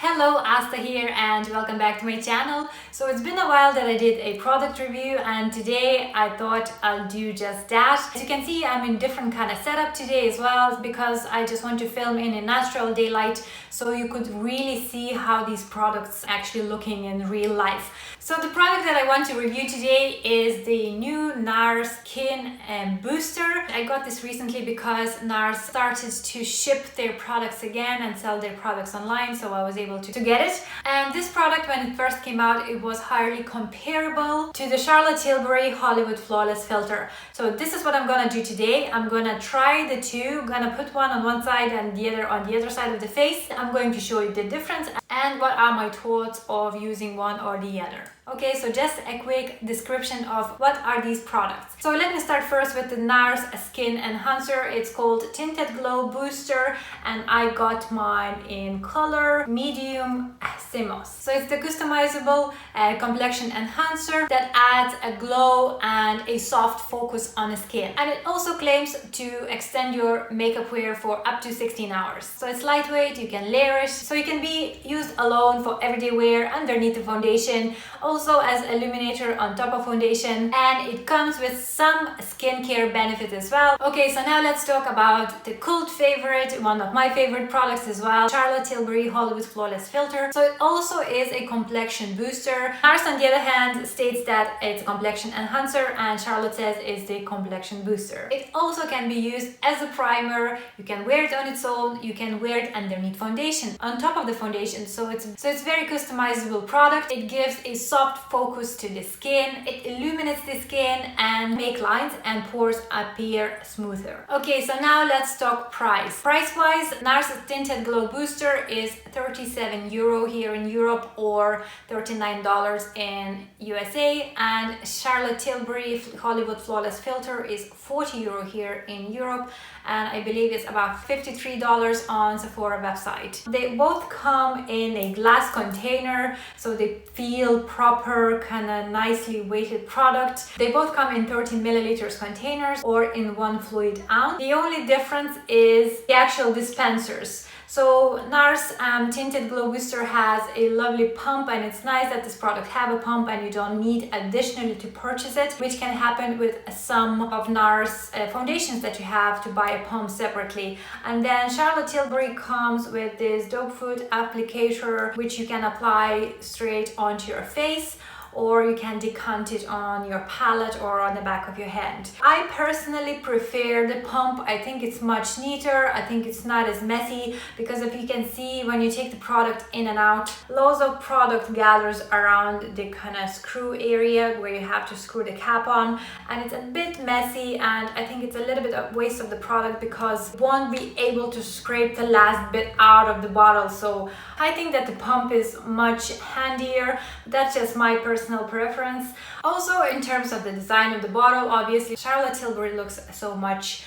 Hello, Asta here and welcome back to my channel. So it's been a while that I did a product review and today I thought I'll do just that. As you can see, I'm in different kind of setup today as well because I just want to film in a natural daylight so you could really see how these products actually looking in real life. So the product that I want to review today is the new Nars Skin Booster. I got this recently because Nars started to ship their products again and sell their products online, so I was able to get it. And this product, when it first came out, it was highly comparable to the Charlotte Tilbury Hollywood Flawless Filter. So this is what I'm gonna do today. I'm gonna try the two. I'm gonna put one on one side and the other on the other side of the face. I'm going to show you the difference and what are my thoughts of using one or the other. Okay, so just a quick description of what are these products. So let me start first with the Nars Skin Enhancer. It's called Tinted Glow Booster and I got mine in color medium Simos. So it's the customizable complexion enhancer that adds a glow and a soft focus on the skin. And it also claims to extend your makeup wear for up to 16 hours. So it's lightweight, you can layer it, so it can be used alone for everyday wear underneath the foundation, also as illuminator on top of foundation, and it comes with some skincare benefits as well. Okay, so now let's talk about the cult favorite, one of my favorite products as well, Charlotte Tilbury Hollywood Flawless Filter. So it also is a complexion booster. Nars, on the other hand, states that it's a complexion enhancer and Charlotte says it's the complexion booster. It also can be used as a primer. You can wear it on its own, you can wear it underneath foundation, on top of the foundation. So it's very customizable product. It gives a soft focus to the skin, it illuminates the skin and make lines and pores appear smoother. Okay, so now let's talk price. Price-wise, Nars Tinted Glow Booster is €37 here in Europe or $39 in USA, and Charlotte Tilbury Hollywood Flawless Filter is €40 here in Europe, and I believe it's about $53 on Sephora website. They both come in a glass container, so they feel proper, kind of nicely weighted product. They both come in 30 milliliters containers or in 1 fluid ounce. The only difference is the actual dispensers. So Nars Tinted Glow Booster has a lovely pump, and it's nice that this product have a pump and you don't need additionally to purchase it, which can happen with some of Nars foundations that you have to buy a pump separately. And then Charlotte Tilbury comes with this dope food applicator, which you can apply straight onto your face, or you can decant it on your palette or on the back of your hand. I personally prefer the pump. I think it's much neater. I think it's not as messy because if you can see when you take the product in and out, loads of product gathers around the kind of screw area where you have to screw the cap on, and it's a bit messy, and I think it's a little bit of waste of the product because you won't be able to scrape the last bit out of the bottle. So I think that the pump is much handier. That's just my personal preference. Also, in terms of the design of the bottle, obviously Charlotte Tilbury looks so much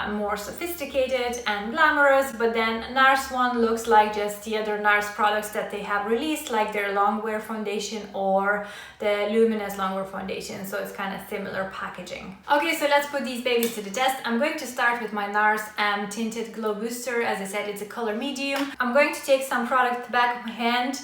more sophisticated and glamorous, but then Nars one looks like just the other Nars products that they have released, like their longwear foundation or the luminous longwear foundation. So it's kind of similar packaging. Okay, so let's put these babies to the test. I'm going to start with my Nars Tinted Glow Booster. As I said, it's a color medium. I'm going to take some product to the back of my hand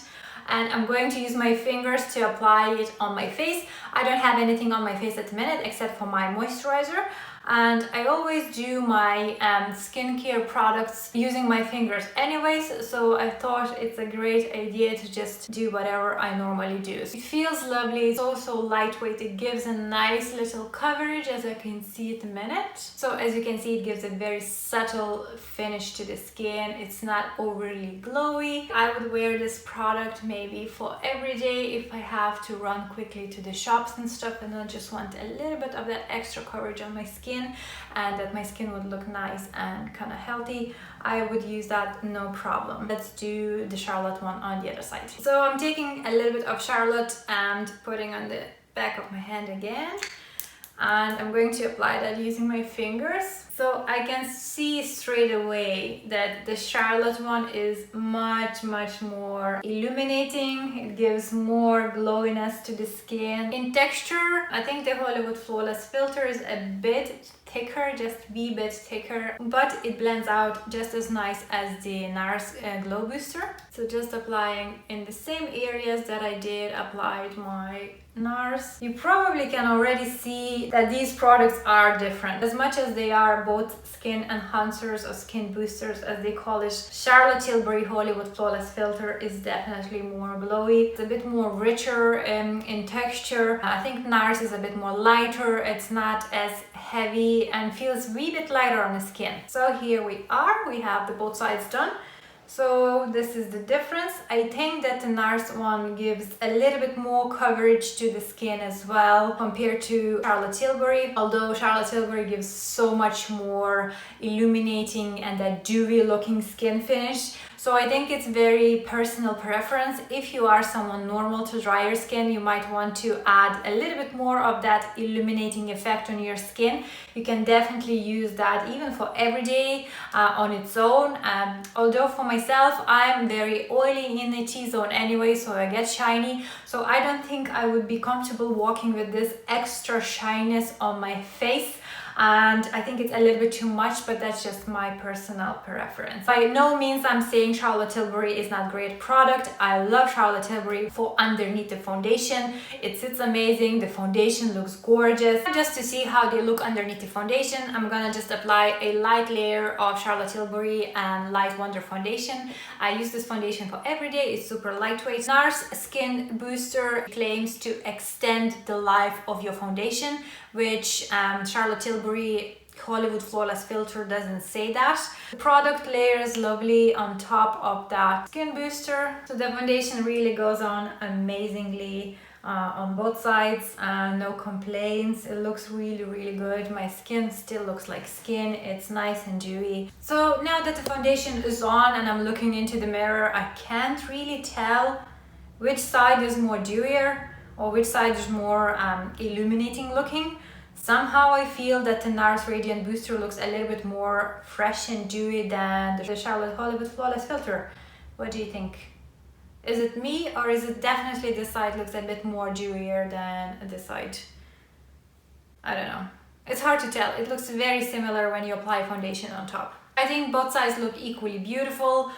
and I'm going to use my fingers to apply it on my face. I don't have anything on my face at the minute except for my moisturizer, and I always do my skincare products using my fingers anyways, so I thought it's a great idea to just do whatever I normally do. It feels lovely, it's also lightweight, it gives a nice little coverage as I can see at the minute. So as you can see, it gives a very subtle finish to the skin. It's not overly glowy. I would wear this product maybe for every day if I have to run quickly to the shops and stuff and I just want a little bit of that extra coverage on my skin and that my skin would look nice and kind of healthy. I would use that no problem. Let's do the Charlotte one on the other side. So I'm taking a little bit of Charlotte and putting on the back of my hand again, and I'm going to apply that using my fingers. So I can see straight away that the Charlotte one is much more illuminating. It gives more glowiness to the skin. In texture, I think the Hollywood Flawless Filter is a bit thicker, just a wee bit thicker, but it blends out just as nice as the Nars Glow Booster. So just applying in the same areas that I did applied my Nars. You probably can already see that these products are different. As much as they are both skin enhancers or skin boosters as they call it, Charlotte Tilbury Hollywood Flawless Filter is definitely more glowy. It's a bit more richer in texture. I think Nars is a bit more lighter. It's not as heavy and feels a wee bit lighter on the skin. So here we are, we have the both sides done. So this is the difference. I think that the Nars one gives a little bit more coverage to the skin as well compared to Charlotte Tilbury. Although Charlotte Tilbury gives so much more illuminating and that dewy looking skin finish. So I think it's very personal preference. If you are someone normal to drier skin, you might want to add a little bit more of that illuminating effect on your skin. You can definitely use that even for everyday on its own. Although for myself, I'm very oily in the T-zone anyway, so I get shiny. So I don't think I would be comfortable walking with this extra shyness on my face. And I think it's a little bit too much, but that's just my personal preference. By no means I'm saying Charlotte Tilbury is not a great product. I love Charlotte Tilbury for underneath the foundation. It sits amazing, the foundation looks gorgeous. Just to see how they look underneath the foundation, I'm gonna just apply a light layer of Charlotte Tilbury and Light Wonder foundation. I use this foundation for every day, it's super lightweight. Nars Skin Booster claims to extend the life of your foundation, which Charlotte Tilbury Hollywood Flawless Filter doesn't say that. The product layers lovely on top of that skin booster. So the foundation really goes on amazingly on both sides. No complaints. It looks really good. My skin still looks like skin. It's nice and dewy. So now that the foundation is on and I'm looking into the mirror, I can't really tell which side is more dewier or which side is more illuminating looking. Somehow I feel that the Nars Radiant Booster looks a little bit more fresh and dewy than the Charlotte Hollywood Flawless Filter. What do you think? Is it me, or is it definitely this side looks a bit more dewier than this side? I don't know. It's hard to tell. It looks very similar when you apply foundation on top. I think both sides look equally beautiful,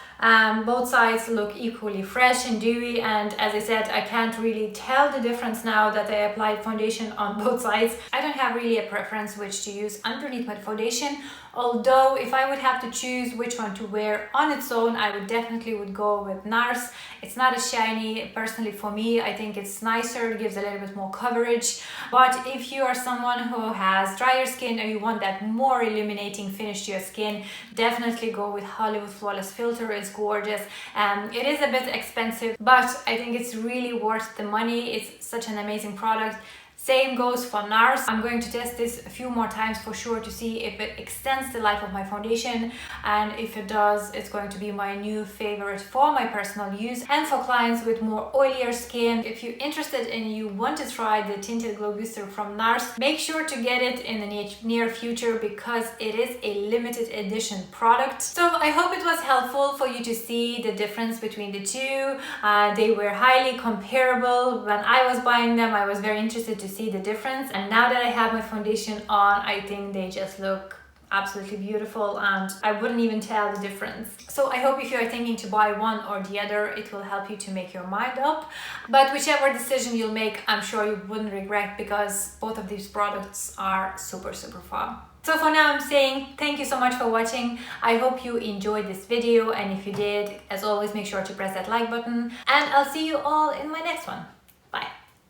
both sides look equally fresh and dewy, and as I said, I can't really tell the difference now that I applied foundation on both sides. I don't have really a preference which to use underneath my foundation, although if I would have to choose which one to wear on its own, I would definitely go with Nars. It's not as shiny personally for me. I think it's nicer, it gives a little bit more coverage, but if you are someone who has drier skin or you want that more illuminating finish to your skin, definitely go with Hollywood Flawless Filter. It's gorgeous. It is a bit expensive, but I think it's really worth the money. It's such an amazing product. Same goes for Nars. I'm going to test this a few more times for sure to see if it extends the life of my foundation, and if it does, it's going to be my new favorite for my personal use and for clients with more oilier skin. If you're interested and you want to try the Tinted Glow Booster from Nars, make sure to get it in the near future because it is a limited edition product. So I hope it was helpful for you to see the difference between the two. They were highly comparable. When I was buying them, I was very interested to see the difference, and now that I have my foundation on, I think they just look absolutely beautiful and I wouldn't even tell the difference. So I hope if you are thinking to buy one or the other, it will help you to make your mind up. But whichever decision you'll make, I'm sure you wouldn't regret because both of these products are super fun. So for now, I'm saying thank you so much for watching. I hope you enjoyed this video, and if you did, as always, make sure to press that like button, and I'll see you all in my next one.